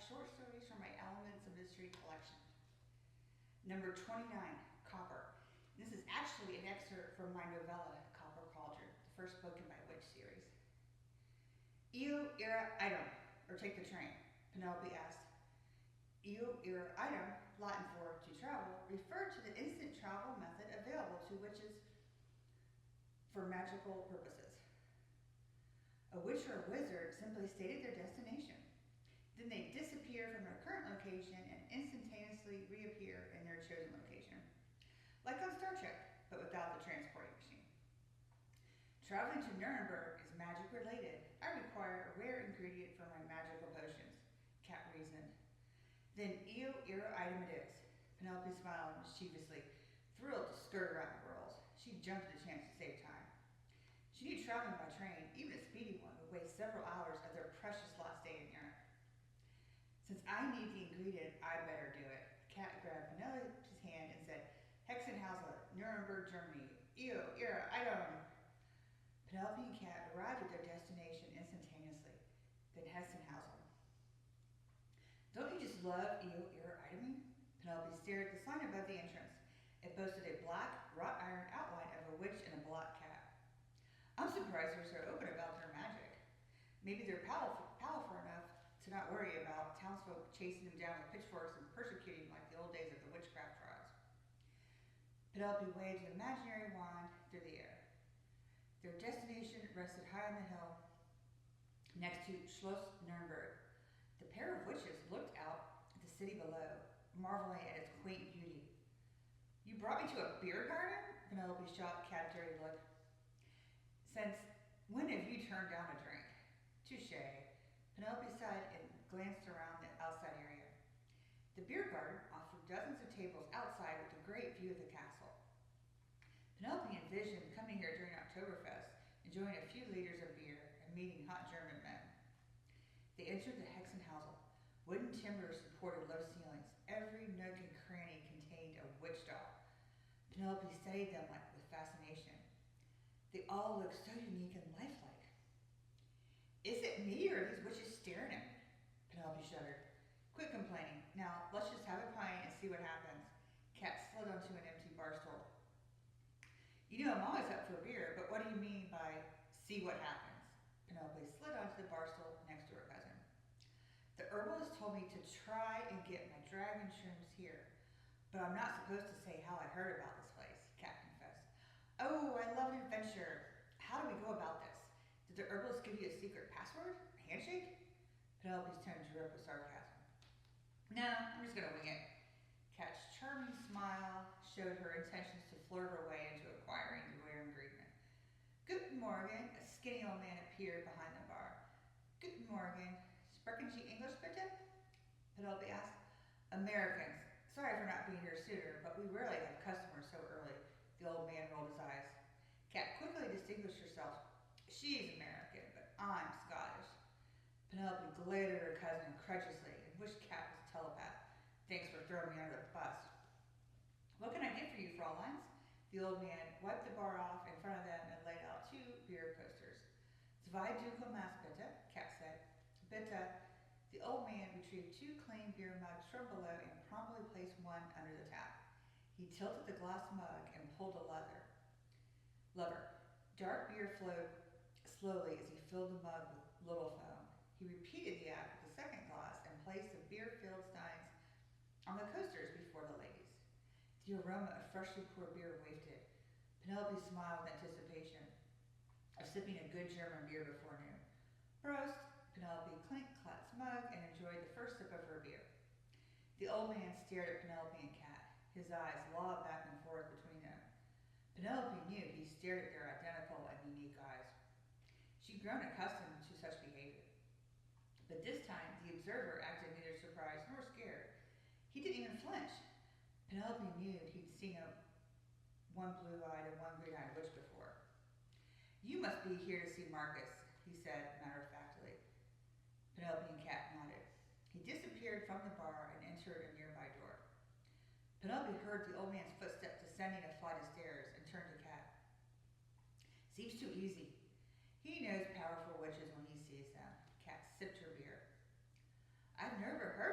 short stories from my Elements of Mystery collection. Number 29, Copper. This is actually an excerpt from my novella, Cauldron, the first book in my witch series. Io ira item, or take the train, Penelope asked. Io ira item, Latin for to travel, referred to the instant travel method available to witches for magical purposes. A witch or a wizard simply stated their destination. Then they disappear from their current location and instantaneously reappear in their chosen location. Like on Star Trek, but without the transporting machine. Traveling to Nuremberg is magic related. I require a rare ingredient for my magical potions, Cat reasoned. Then io ira item it is. Penelope smiled mischievously, thrilled to skirt around the world. She jumped at the chance to save time. She knew traveling by train, even a speedy one, would waste several hours of their precious last day in Europe. Since I need the ingredient, I better do it. Cat grabbed Penelope's hand and said, Hexenhausen, Nuremberg, Germany, io ira item. Penelope and Cat arrived at their destination instantaneously, then Hexenhausen. Don't you just love io ira iteming? Penelope stared at the sign above the entrance. It boasted a black, wrought iron outline of a witch and a black cat. I'm surprised they're so open about their magic. Maybe they're powerful enough to not worry about townsfolk chasing them down with pitchforks and persecuting like the old days of the witchcraft trials. Penelope waved an imaginary wand through the air. Their destination rested high on the hill next to Schloss Nuremberg. The pair of witches looked out at the city below, marveling at its quaint beauty. You brought me to a beer garden? Penelope shot Cat a dirty look. Since when have you turned down a drink? Touché. Penelope sighed and glanced around the outside area. The beer garden offered dozens of tables outside with a great view of the castle. Penelope envisioned coming here during Oktoberfest, enjoying a few liters of beer and meeting hot German men. They entered the Hexenhausen. Wooden timbers supported low ceilings. Every nook and cranny contained a witch doll. Penelope studied them with fascination. They all looked so unique and lifelike. Is it me or are these witches staring at me? Penelope shuddered. Quit complaining. Now, let's just have a pint and see what happens. Cat slid onto an empty bar stool. You know I'm always up for a beer, but what do you mean by see what happens? Penelope slid onto the bar stool next to her cousin. The herbalist told me to try and get my dragon shrooms here, but I'm not supposed to say how I heard about this place, Cat confessed. Oh, I love an adventure. How do we go about this? Did the herbalist give you a secret password? A handshake? Penelope's tone drew up with sarcasm. No, I'm just going to wing it. Cat's charming smile showed her intentions to flirt her way into acquiring the rare ingredient. Guten Morgen, a skinny old man appeared behind the bar. Guten Morgen, sprechen Sie English bitte? Penelope asked. Americans. Sorry for not being here sooner, but we rarely have customers so early. The old man rolled his eyes. Cat quickly distinguished herself. She's American, but I'm Scottish. Penelope glared at her cousin incredulously and wished Cat was a telepath. Thanks for throwing me under the bus. What can I get for you, Fräuleins? The old man wiped the bar off in front of them and laid out 2 beer coasters. Zwei Dunkelmaß bitte, Cat said. Bitte. The old man retrieved 2 clean beer mugs from below and promptly placed one under the tap. He tilted the glass mug and pulled a lever. Dark beer flowed slowly as he filled the mug with little foam. He repeated the act with the second glass and placed the beer-filled steins on the coasters before the ladies. The aroma of freshly poured beer wafted. Penelope smiled with anticipation of sipping a good German beer before noon. Prost! Penelope clinked Cat's mug and enjoyed the first sip of her beer. The old man stared at Penelope and Cat. His eyes lobbed back and forth between them. Penelope knew he stared at their identical and unique eyes. She'd grown accustomed to such behavior. But this time, the observer acted neither surprised nor scared. He didn't even flinch. Penelope knew he'd seen one blue-eyed and one green-eyed witch before. You must be here to see Marcus, he said matter-of-factly. Penelope and Cat nodded. He disappeared from the bar and entered a nearby door. Penelope heard the old man's footsteps descending a flight of stairs and turned to Cat. Seems too easy. He knows powerful witches when he sees them. Cat sipped her beer. I've never heard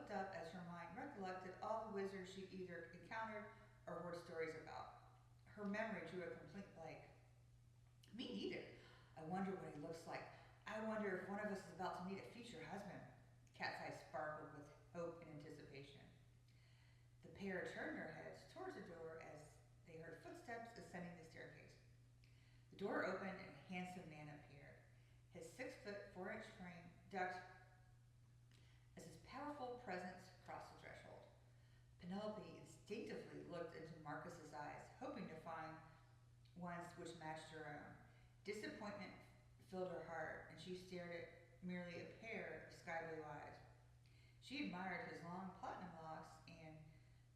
looked up as her mind recollected all the wizards she'd either encountered or heard stories about. Her memory drew a complete blank. Me neither. I wonder what he looks like. I wonder if one of us is about to meet a future husband. Kat's eyes sparkled with hope and anticipation. The pair turned their heads towards the door as they heard footsteps ascending the staircase. The door opened and a handsome man appeared. His 6-foot, 4-inch frame ducked as his powerful presence crossed the threshold. Penelope instinctively looked into Marcus's eyes, hoping to find ones which matched her own. Disappointment filled her heart, and she stared at merely a pair of sky blue eyes. She admired his long platinum locks and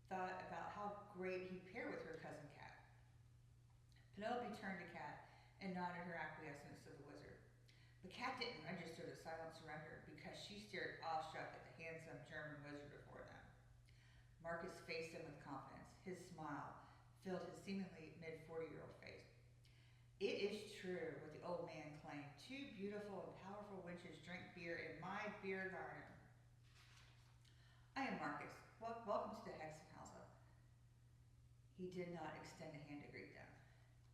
thought about how great he'd pair with her cousin Cat. Penelope turned to Cat and nodded her acquiescence to the wizard. But Cat didn't register the silent surrender because she stared awestruck at the handsome German wizard before them. Marcus faced him with confidence. His smile filled his seemingly mid-40-year-old face. It is true what the old man claimed. 2 beautiful and powerful wenches drink beer in my beer garden. I am Marcus. Welcome to the Hexenhauser. He did not extend a hand to greet them.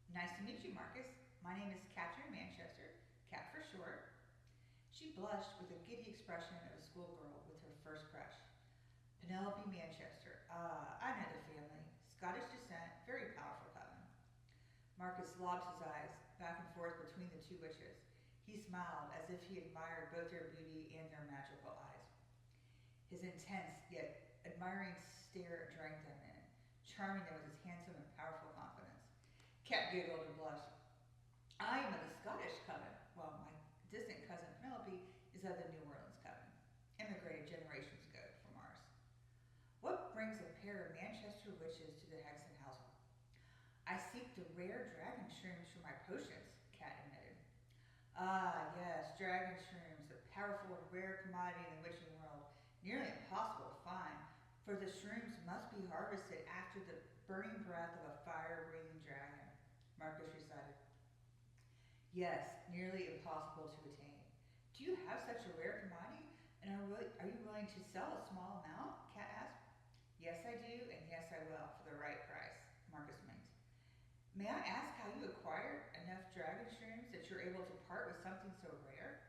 Nice to meet you, Marcus. My name is Catherine Manchester, Cat for short. She blushed with a giddy expression of a schoolgirl with her first crush. Penelope Manchester. I know the family. Scottish descent, very powerful coven. Marcus lobbed his eyes back and forth between the 2 witches. He smiled as if he admired both their beauty and their magical eyes. His intense yet admiring stare drank them in, charming them with his handsome and powerful confidence. Cat giggled and blushed. I am of the Scottish coven, while my distant cousin Penelope is of the New Orleans coven, immigrated generations ago from ours. What brings a pair of Manchester witches to the Hexenhauser? I seek the rare dragon shrooms for my potions, Cat admitted. Ah, yes, dragon shrooms, a powerful and rare commodity in the witching world, nearly impossible to find, for the shrooms must be harvested after the burning breath of a fire-breathing dragon, Marcus recited. Yes, nearly impossible to attain. Do you have such a rare commodity, and are you willing to sell a small amount? Cat asked. Yes, I do, and yes, I will, for the right price, Marcus winked. May I ask how you acquired enough dragon shrooms that you're able to part with something so rare?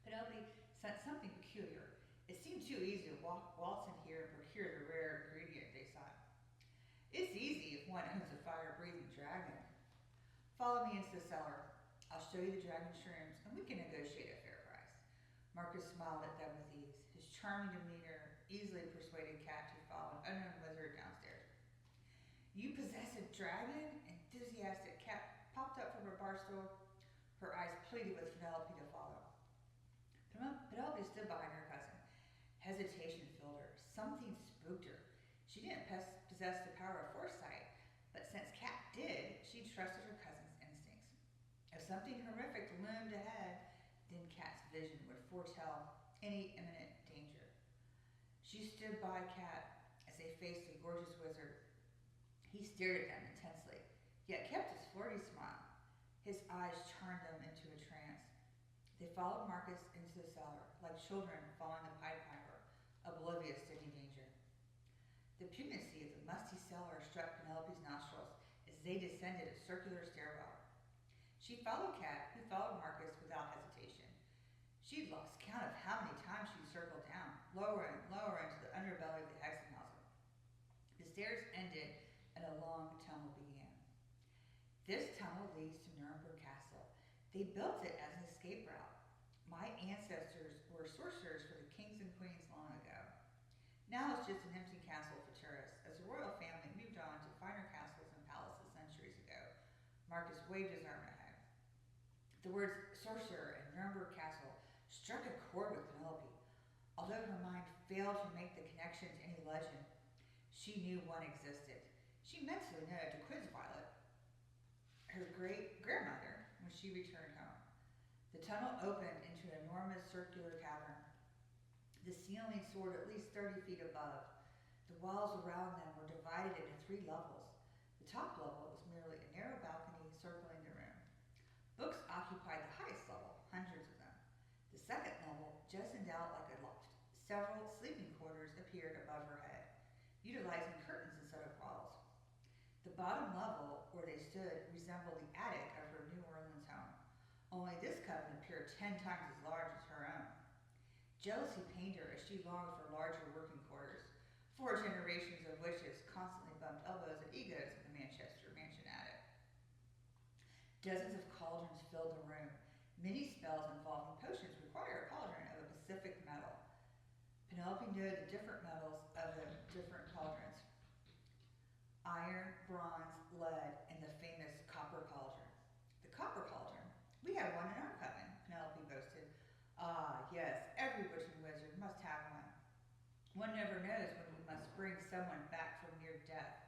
Penelope sensed something peculiar. It seemed too easy to waltz in here and procure the rare ingredient they sought. It's easy if one owns a fire-breathing dragon. Follow me into the cellar. I'll show you the dragon shrooms, and we can negotiate a fair price. Marcus smiled at them with ease. His charming demeanor easily persuaded Cat to follow an unknown wizard downstairs. You possess a dragon? Enthusiastic Cat popped up from her bar stool. Her eyes pleaded with Penelope to follow. Penelope stood behind her cousin. Hesitation filled her. Something spooked her. She didn't possess the power of foresight, but since Cat did, she trusted her cousin's instincts. If something horrific loomed ahead, then Cat's vision would foretell any imminent danger. She stood by Cat as they faced the gorgeous wizard. He stared at them intensely, yet kept his flirty smile. His eyes charmed them into a trance. They followed Marcus into the cellar, like children following the Pied Piper, oblivious to any danger. The pugnancy of the musty cellar struck Penelope's nostrils as they descended a circular stairwell. She followed Cat, who followed Marcus without hesitation. She'd lost count of how many times she'd circled down, lower and lower into the underbelly of the Hexenhauser. The stairs ended and a long tunnel began. This tunnel leads to Nuremberg Castle. They built it as an escape route. My ancestors were sorcerers for the kings and queens long ago. Now it's just an empty castle for tourists, as the royal family moved on to finer castles and palaces centuries ago. Marcus waved his arm ahead. The words sorcerer and Nuremberg Castle struck a chord with Penelope. Although her mind failed to make the connection to any legend, she knew one existed. She mentally noted to quiz Violet, her great-grandmother, when she returned home. The tunnel opened into an enormous circular cavern. The ceiling soared at least 30 feet above. The walls around them were divided into 3 levels. The top level was merely a narrow balcony circling the room. Books occupied the highest level, hundreds of them. The second level jessened out like a loft, Several sleeping quarters appeared above her head, utilizing curtains instead of walls. The bottom level, where they stood, resembled the attic of her New Orleans home, only this coven appeared 10 times as large as her own. Jealousy pained her as she longed for larger working quarters. 4 generations of witches constantly bumped elbows and egos in the Manchester mansion attic. Dozens of cauldrons filled the room. Many spells involving potions require a cauldron of a specific metal. Penelope knew the different metals of the different cauldrons: iron, bronze, lead, and the famous copper cauldron. The copper cauldron? We have one in our coven, Penelope boasted. Ah, yes, every witch and wizard must have one. One never knows when you must bring someone back from near death.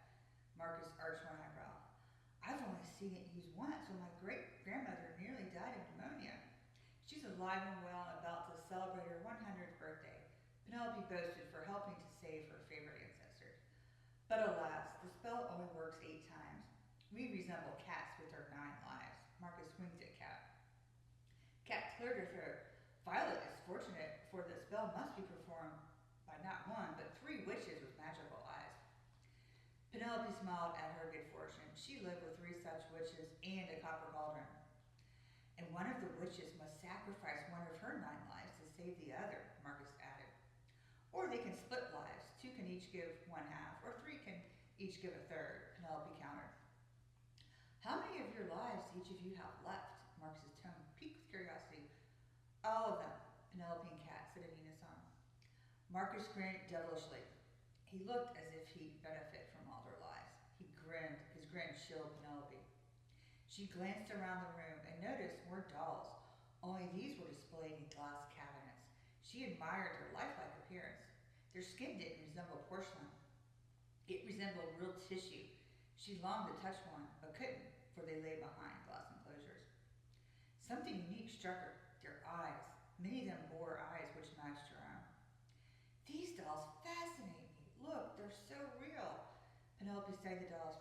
Marcus arched one eyebrow. I've only seen it used once when my great-grandmother nearly died of pneumonia. She's alive and well and about to celebrate her 100th birthday, Penelope boasted, for helping to save her favorite ancestor. But alas, the spell only works 8 times. We resemble cats with our 9 lives. Marcus winked at Cat. Cat cleared her throat. Violet is fortunate, for the spell must be performed by not 1, but 3 witches with magical eyes. Penelope smiled at her good fortune. She lived with 3 such witches and a copper cauldron. And one of the witches must sacrifice one of her 9 lives to save the other, Marcus added. Or they can split lives. 2 can each give 1/2, or 3 can each give 1/3, Penelope countered. How many of your lives do each of you have left? Marcus's tone piqued with curiosity. All of them, Penelope and Cat said in unison. Marcus grinned devilishly. He looked as if he'd benefit from all their lives. He grinned. His grin chilled Penelope. She glanced around the room and noticed more dolls, only these were displayed in glass cabinets. She admired their lifelike appearance. Their skin didn't resemble porcelain. It resembled real tissue. She longed to touch one, but couldn't, for they lay behind glass enclosures. Something unique struck her. Their eyes. Many of them bore eyes which matched her own. These dolls fascinate me. Look, they're so real. Penelope studied the dolls.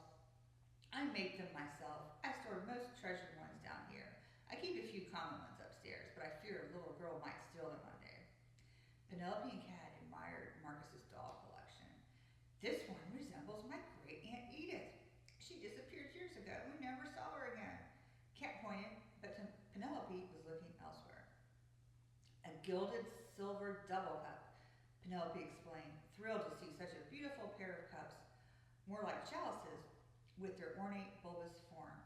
I make them myself. I store most treasured ones down here. I keep a few common ones upstairs, but I fear a little girl might steal them one day. Penelope and Cat admired Marcus's doll collection. This one resembles my great-aunt Edith. She disappeared years ago. We never saw her again. Cat pointed, but Penelope was looking elsewhere. A gilded silver double cup, Penelope explained, thrilled to see such a beautiful pair of cups, more like chalices, with their ornate bulbous form.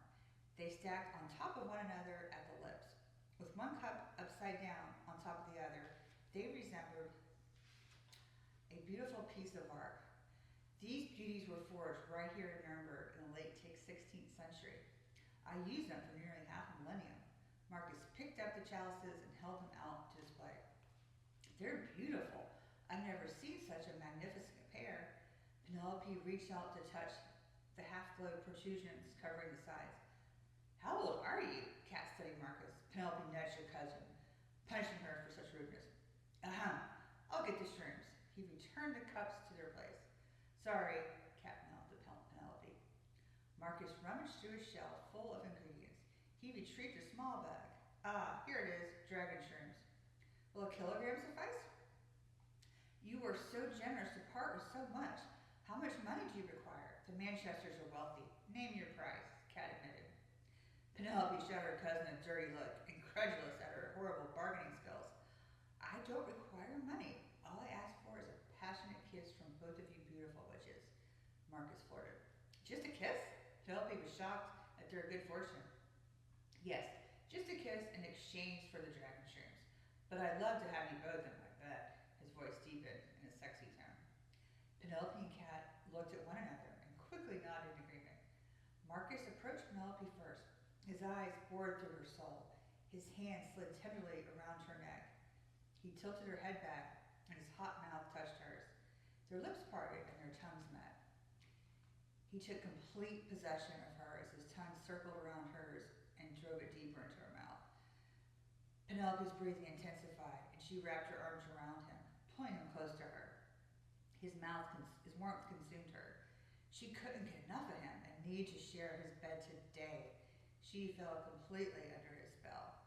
They stacked on top of one another at the lips. With one cup upside down on top of the other, they resembled a beautiful piece of art. These beauties were forged right here in Nuremberg in the late 16th century. I used them for nearly half a millennium. Marcus picked up the chalices and held them out to display. They're beautiful. I've never seen such a magnificent pair. Penelope reached out to touch the half-glowed protrusions covering the sides. How old are you? Cat studied Marcus. Penelope nudged her cousin, punishing her for such rudeness. I'll get the shrooms. He returned the cups to their place. Sorry, Cat mouthed to Penelope. Marcus rummaged through a shelf full of ingredients. He retrieved a small bag. Here it is, dragon shrooms. Will a kilogram suffice? You were so generous to part with so much. How much money do you require? The Manchesters are wealthy. Name your price, Cat admitted. Penelope shot her cousin a dirty look, incredulous at her horrible bargaining skills. I don't require money. All I ask for is a passionate kiss from both of you beautiful witches, Marcus flirted. Just a kiss? Penelope was shocked at their good fortune. Yes, just a kiss in exchange for the dragon shrooms. But I'd love to have you both in my bed. His voice deepened in a sexy tone. Penelope and Cat looked at one another and quickly nodded in agreement. Marcus approached Penelope first. His eyes bored through her soul. His hand slid tenderly around her neck. He tilted her head back, and his hot mouth touched hers. Their lips parted and their tongues met. He took complete possession of her as his tongue circled around hers and drove it deeper into her mouth. Penelope's breathing intensified, and she wrapped her arms around him, pulling him close to her. His warmth consumed her. She couldn't get enough of him and needed to share his bed today. She fell completely under his spell.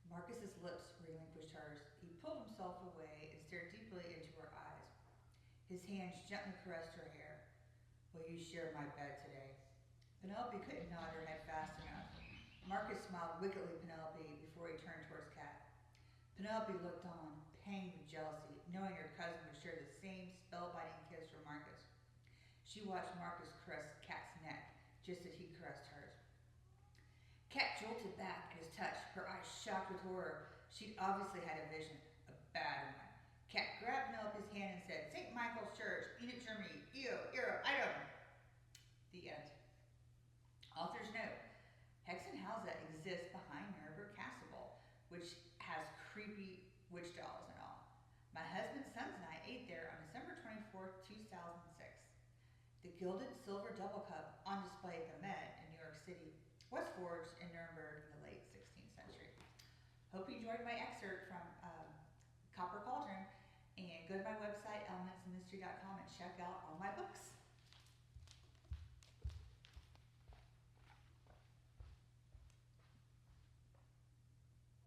Marcus's lips relinquished hers. He pulled himself away and stared deeply His hands gently caressed her hair. Will you share my bed today? Penelope couldn't nod her head fast enough. Marcus smiled wickedly at Penelope before he turned towards Kat. Penelope looked on, panged with jealousy, knowing her cousin would share the same spellbinding kiss from Marcus. She watched Marcus caress Kat's neck, just as he caressed hers. Kat jolted back at his touch, her eyes shocked with horror. She'd obviously had a vision, a bad one. Kat grabbed Penelope's hand and said, St. Michael's Church, Munich, Germany, Europe, item. The end. Author's note. Hexenhausen exists behind Nuremberg Castle, which has creepy witch dolls and all. My husband's sons and I ate there on December 24th, 2006. The gilded silver double cup on display at the Met in New York City was forged in Nuremberg in the late 16th century. Hope you enjoyed my excerpt from Cauldron, and go to my website, elementsandmystery.com, and check out all my books.